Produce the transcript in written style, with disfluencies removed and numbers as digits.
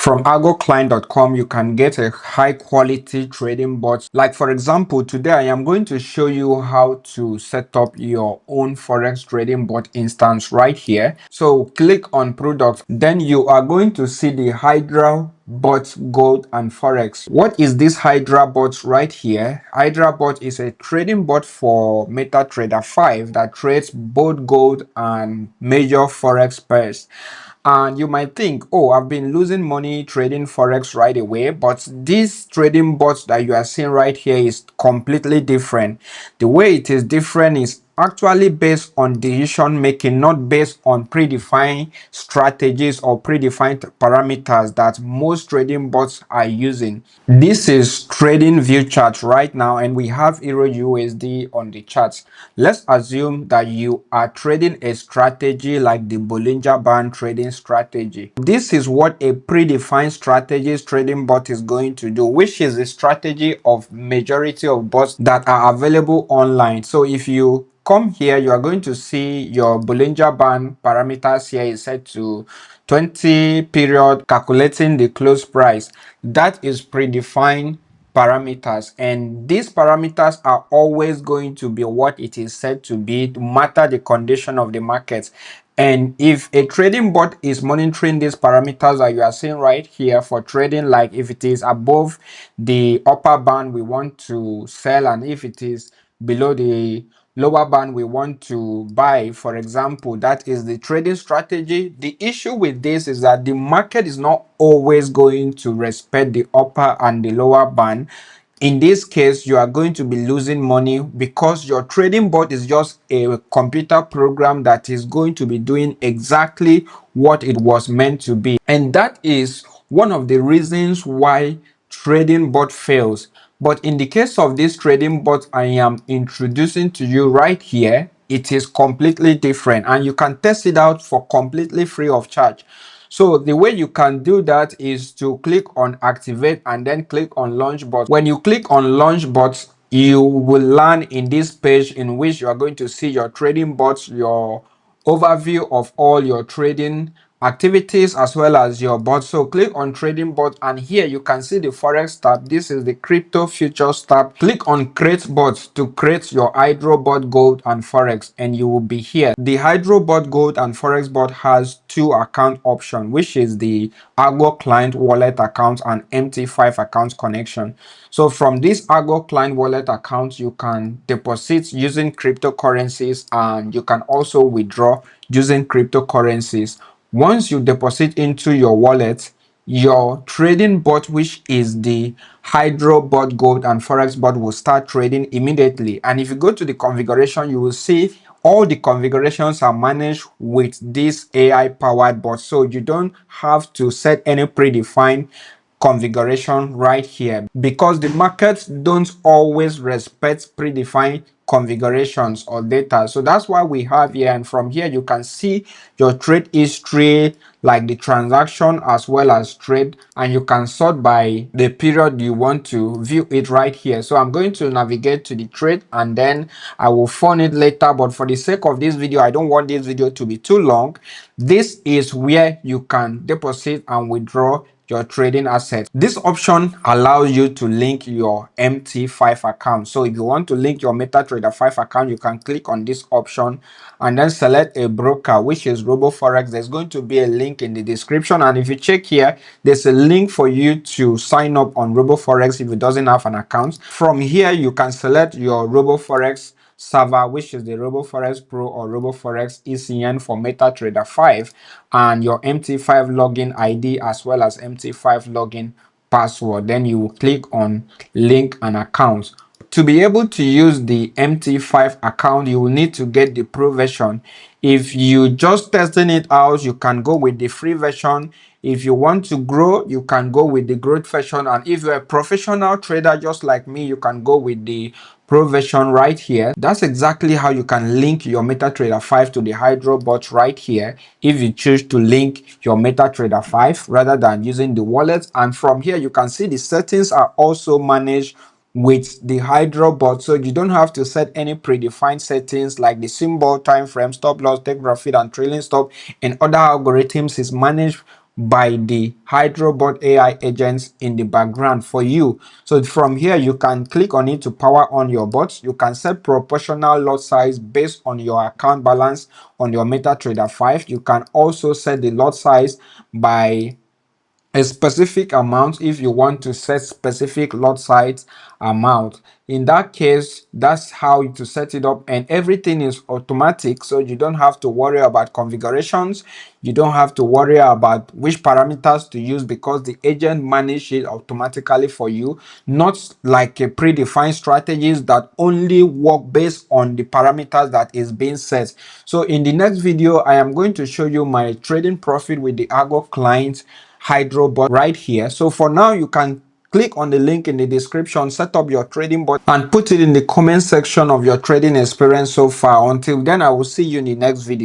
From Algoclient.com, you can get a high quality trading bot. Like for example, today I am going to show you how to set up your own Forex trading bot instance right here. So click on product, then you are going to see the HydraBot Gold and Forex. What is this HydraBot right here? HydraBot is a trading bot for MetaTrader 5 that trades both gold and major Forex pairs. And you might think, oh, I've been losing money trading Forex right away, but this trading bot that you are seeing right here is completely different. The way it is different is actually based on decision making, not based on predefined strategies or predefined parameters that most trading bots are using. This is trading view chart right now, and we have Euro USD on the charts. Let's assume that you are trading a strategy like the Bollinger Band trading strategy. This is what a predefined strategies trading bot is going to do, which is a strategy of majority of bots that are available online. So if you come here, you are going to see your Bollinger Band parameters here is set to 20 period, calculating the close price. That is predefined parameters, and these parameters are always going to be what it is said to be, no matter the condition of the market. And if a trading bot is monitoring these parameters that you are seeing right here for trading, like if it is above the upper band we want to sell, and if it is below the lower band we want to buy, for example, that is the trading strategy. The issue with this is that the market is not always going to respect the upper and the lower band. In this case, you are going to be losing money because your trading bot is just a computer program that is going to be doing exactly what it was meant to be. And that is one of the reasons why trading bot fails. But in the case of this trading bot I am introducing to you right here, it is completely different, and you can test it out for completely free of charge. So the way you can do that is to click on activate and then click on launch bot. When you click on launch bot, you will land in this page in which you are going to see your trading bots, your overview of all your trading activities as well as your bot. So click on trading bot, and here you can see the Forex tab. This is the crypto futures tab. Click on create bot to create your HydraBot Gold and Forex, and you will be here. The HydraBot Gold and Forex bot has two account options, which is the Algoclient wallet account and MT5 account connection. So from this Algoclient wallet account, you can deposit using cryptocurrencies, and you can also withdraw using cryptocurrencies. Once you deposit into your wallet, your trading bot, which is the HydraBot Gold and Forex bot, will start trading immediately. And if you go to the configuration, you will see all the configurations are managed with this AI powered bot. So you don't have to set any predefined configuration right here, because the markets don't always respect predefined configurations or data. So that's why we have here, and from here you can see your trade history, like the transaction as well as trade, and you can sort by the period you want to view it right here. So I'm going to navigate to the trade and then I will fund it later, but for the sake of this video, I don't want this video to be too long. This is where you can deposit and withdraw your trading assets. This option allows you to link your MT5 account. So if you want to link your MetaTrader 5 account, you can click on this option and then select a broker, which is RoboForex. There's going to be a link in the description, and if you check here, there's a link for you to sign up on RoboForex if you doesn't have an account. From here, you can select your RoboForex server, which is the RoboForex Pro or RoboForex ECN for MetaTrader 5, and your MT5 login ID as well as MT5 login password. Then you will click on link an account. To be able to use the MT5 account, you will need to get the pro version. If you just testing it out, you can go with the free version. If you want to grow, you can go with the growth version, and if you're a professional trader just like me, you can go with the pro version right here. That's exactly how you can link your MetaTrader 5 to the HydraBot right here, if you choose to link your MetaTrader 5 rather than using the wallet. And from here you can see the settings are also managed with the HydraBot, so you don't have to set any predefined settings like the symbol, time frame, stop loss, take profit and trailing stop, and other algorithms is managed by the HydraBot AI agents in the background for you. So from here, you can click on it to power on your bots. You can set proportional lot size based on your account balance on your MetaTrader 5. You can also set the lot size by a specific amount if you want to set specific lot size amount. In that case, that's how to set it up, and everything is automatic, so you don't have to worry about configurations. You don't have to worry about which parameters to use because the agent manages it automatically for you, not like a predefined strategies that only work based on the parameters that is being set. So in the next video, I am going to show you my trading profit with the Algoclient HydraBot right here. So for now, you can click on the link in the description, set up your trading bot, and put it in the comment section of your trading experience so far. Until then, I will see you in the next video.